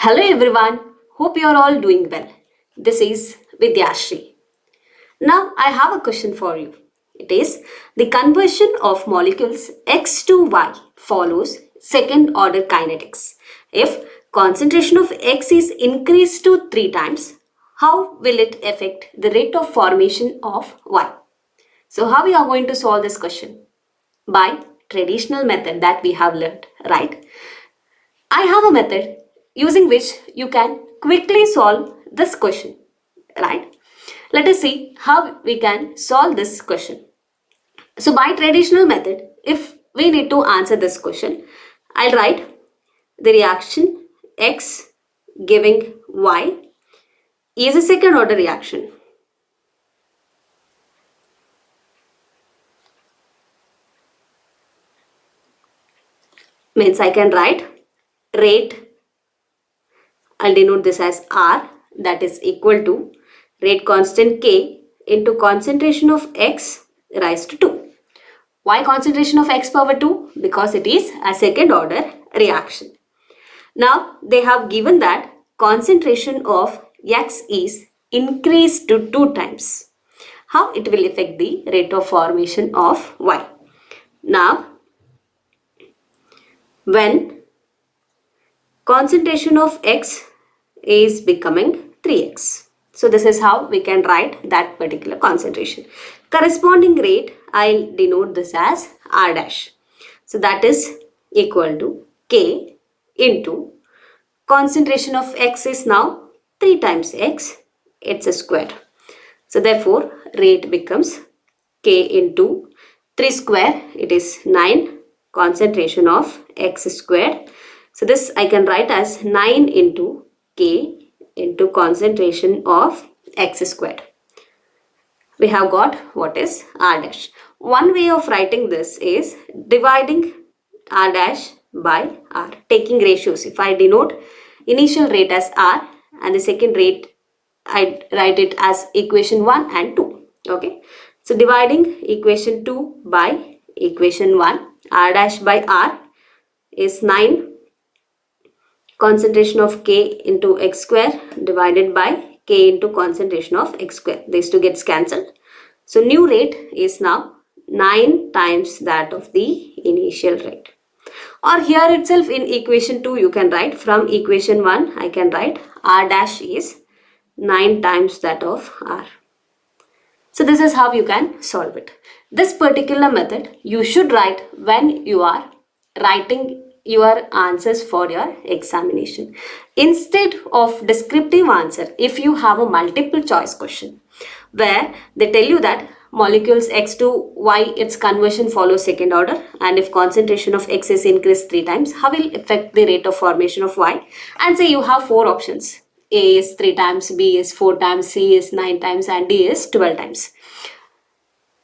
Hello everyone, hope you are all doing well. This is Vidyashri. Now I have a question for you. It is the conversion of molecules X to Y follows second order kinetics. If concentration of X is increased to 3 times, how will it affect the rate of formation of Y? So how we are going to solve this question? By traditional method that we have learned, right? I have a method using which you can quickly solve this question, right? Let us see how we can solve this question. So by traditional method, if we need to answer this question, I'll write the reaction X giving Y is a second order reaction. Means I can write rate, I'll denote this as R, that is equal to rate constant K into concentration of X raised to 2. Why concentration of X power 2? Because it is a second order reaction. Now they have given that concentration of X is increased to 2 times. How it will affect the rate of formation of Y? Now when concentration of X is becoming 3x. So this is how we can write that particular concentration. Corresponding rate, I'll denote this as R dash. So that is equal to K into concentration of X is now 3 times X, it's a square. So therefore rate becomes K into 3 square, it is 9, concentration of X squared. So this I can write as 9 into K into concentration of X squared. We have got what is R dash. One way of writing this is dividing R dash by R, taking ratios. If I denote initial rate as R and the second rate, I write it as equation 1 and 2. Okay. So dividing equation 2 by equation 1, R dash by R is 9 concentration of K into X square divided by K into concentration of X square. These two gets cancelled. So new rate is now 9 times that of the initial rate. Or here itself in equation 2 you can write, from equation 1 I can write R dash is 9 times that of R. So this is how you can solve it. This particular method you should write when you are writing your answers for your examination. Instead of descriptive answer, if you have a multiple choice question where they tell you that molecules X to Y, its conversion follows second order, and if concentration of X is increased 3 times, how will affect the rate of formation of Y? And say you have 4 options. A is 3 times, B is 4 times, C is 9 times, and D is 12 times.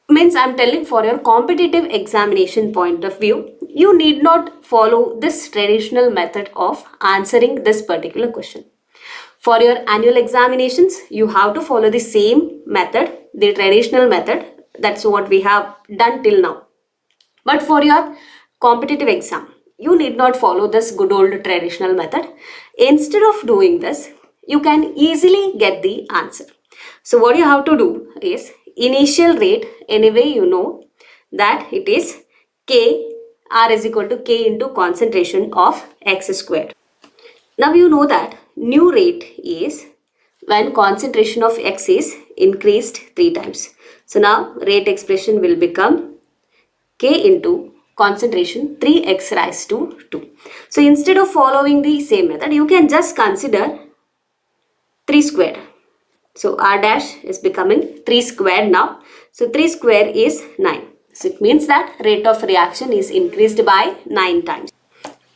Means I'm telling for your competitive examination point of view, you need not follow this traditional method of answering this particular question. For your annual examinations, you have to follow the same method, the traditional method. That's what we have done till now. But for your competitive exam, you need not follow this good old traditional method. Instead of doing this, you can easily get the answer. So what you have to do is initial rate, anyway you know that it is K, R is equal to K into concentration of X squared. Now you know that new rate is when concentration of X is increased 3 times. So now rate expression will become K into concentration 3x raised to 2. So instead of following the same method, you can just consider 3 squared. So R dash is becoming 3 squared now. So 3 square is 9. So it means that rate of reaction is increased by 9 times.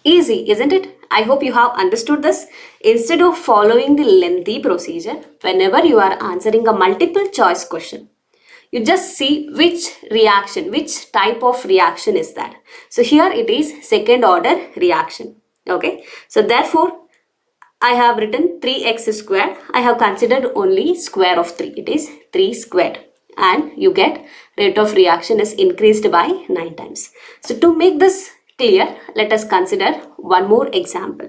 Easy, isn't it? I hope you have understood this. Instead of following the lengthy procedure, whenever you are answering a multiple choice question, you just see which reaction, which type of reaction is that. So here it is second order reaction. Okay. So therefore, I have written 3x squared. I have considered only square of 3. It is 3 squared. And you get rate of reaction is increased by 9 times. So to make this clear, let us consider one more example.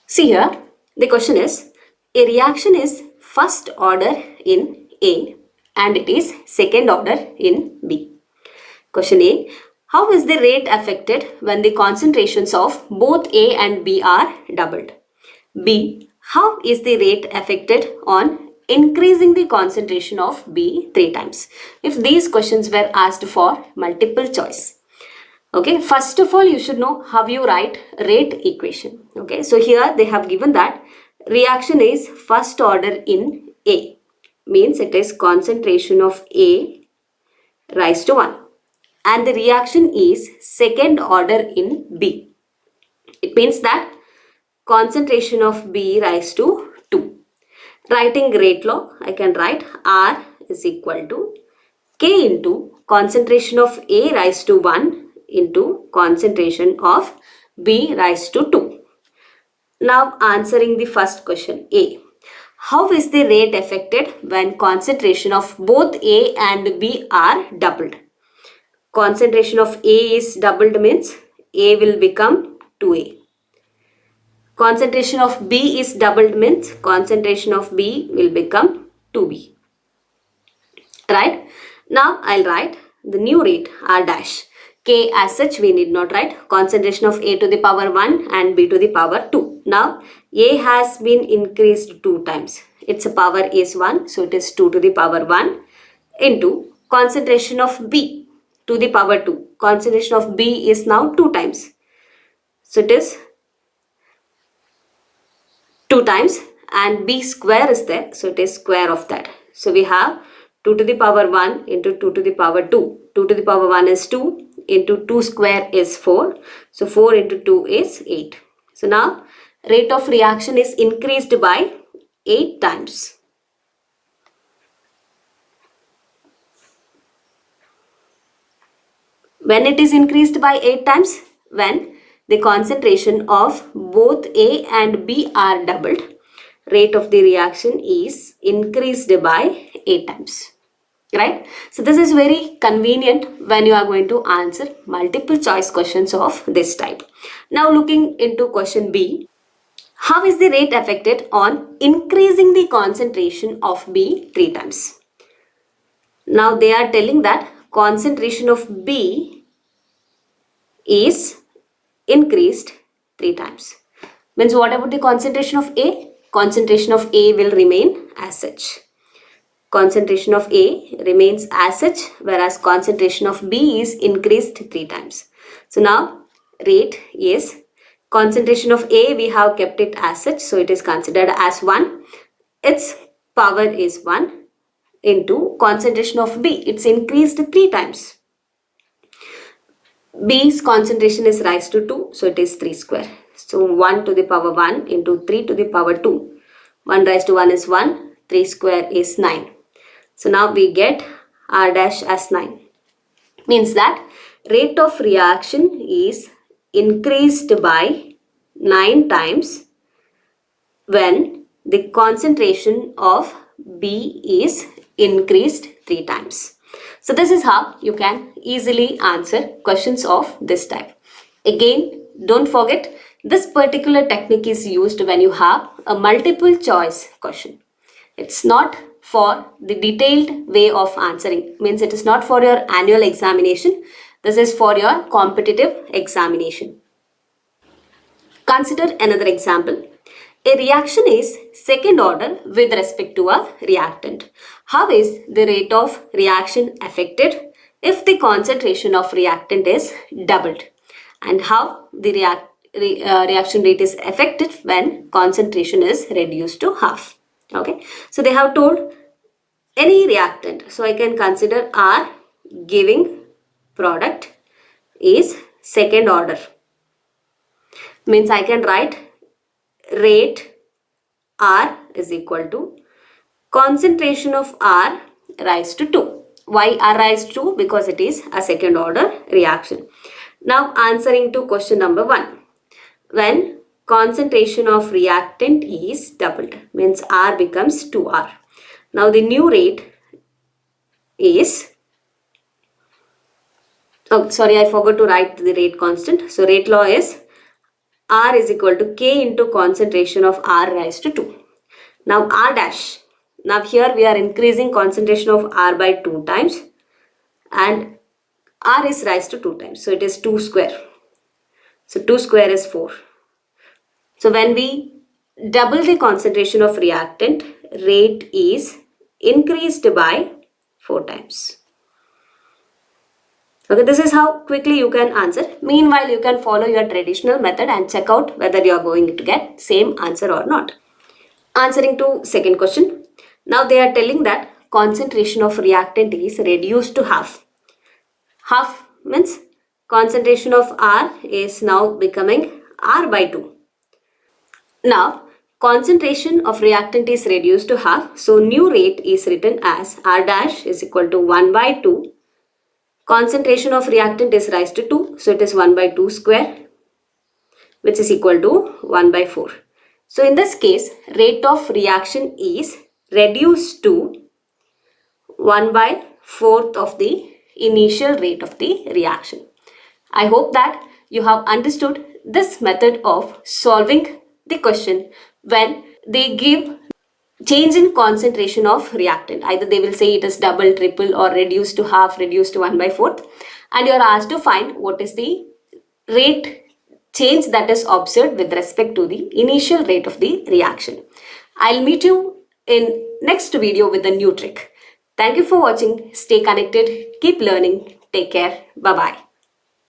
See here, the question is, a reaction is first order in A and it is second order in B. Question A, how is the rate affected when the concentrations of both A and B are doubled? B, how is the rate affected on increasing the concentration of B 3 times? If these questions were asked for multiple choice. Okay, first of all, you should know how you write rate equation. Okay, so here they have given that reaction is first order in A, means it is concentration of A raised to 1, and the reaction is second order in B. It means that concentration of B raised to 2. Writing rate law, I can write R is equal to K into concentration of A raised to 1 into concentration of B raised to 2. Now answering the first question A. How is the rate affected when concentration of both A and B are doubled? Concentration of A is doubled means A will become 2A. Concentration of B is doubled means concentration of B will become 2B. Right? Now I'll write the new rate R dash. K as such we need not write. Concentration of A to the power 1 and B to the power 2. Now A has been increased 2 times. Its power is 1, so it is 2 to the power 1 into concentration of B to the power 2. Concentration of B is now 2 times. So it is 2 times and B square is there. So it is square of that. So we have 2 to the power 1 into 2 to the power 2. 2 to the power 1 is 2 into 2 square is 4. So 4 into 2 is 8. So now rate of reaction is increased by 8 times. When it is increased by 8 times? When the concentration of both A and B are doubled, rate of the reaction is increased by 8 times. Right? So this is very convenient when you are going to answer multiple choice questions of this type. Now looking into question B. How is the rate affected on increasing the concentration of B 3 times? Now they are telling that concentration of B is increased 3 times. Means what about the concentration of A? Concentration of A will remain as such. Concentration of A remains as such, whereas concentration of B is increased 3 times. So now rate is concentration of A, we have kept it as such, so it is considered as 1. Its power is 1 into concentration of B. It's increased 3 times. B's concentration is raised to 2, so it is 3 square. So 1 to the power 1 into 3 to the power 2. 1 raised to 1 is 1, 3 square is 9. So now we get R dash as 9. Means that rate of reaction is increased by 9 times when the concentration of B is increased 3 times. So this is how you can easily answer questions of this type. Again, don't forget this particular technique is used when you have a multiple choice question. It's not for the detailed way of answering. Means it is not for your annual examination. This is for your competitive examination. Consider another example. A reaction is second order with respect to a reactant. How is the rate of reaction affected if the concentration of reactant is doubled? And how the reaction rate is affected when concentration is reduced to half? Okay, so they have told any reactant. So I can consider R giving product is second order. Means I can write rate R is equal to concentration of R raised to 2. Why R raised to 2? Because it is a second order reaction. Now answering to question number 1. When concentration of reactant is doubled, means R becomes 2R. Now the new rate is, oh sorry, I forgot to write the rate constant. So rate law is R is equal to K into concentration of R raised to 2. Now R dash. Now here we are increasing concentration of R by 2 times and R is raised to 2 times. So it is 2 square. So 2 square is 4. So when we double the concentration of reactant, rate is increased by 4 times. Okay, this is how quickly you can answer. Meanwhile, you can follow your traditional method and check out whether you are going to get same answer or not. Answering to second question. Now they are telling that concentration of reactant is reduced to half. Half means concentration of R is now becoming R by 2. Now concentration of reactant is reduced to half. So new rate is written as R dash is equal to 1 by 2. Concentration of reactant is raised to 2. So it is 1 by 2 square, which is equal to 1 by 4. So in this case, rate of reaction is reduced to 1 by 4th of the initial rate of the reaction. I hope that you have understood this method of solving the question when they give change in concentration of reactant. Either they will say it is double, triple or reduced to half, reduced to 1 by 4th, and you are asked to find what is the rate change that is observed with respect to the initial rate of the reaction. I'll meet you in next video with a new trick. Thank you for watching. Stay connected, keep learning, take care, bye bye.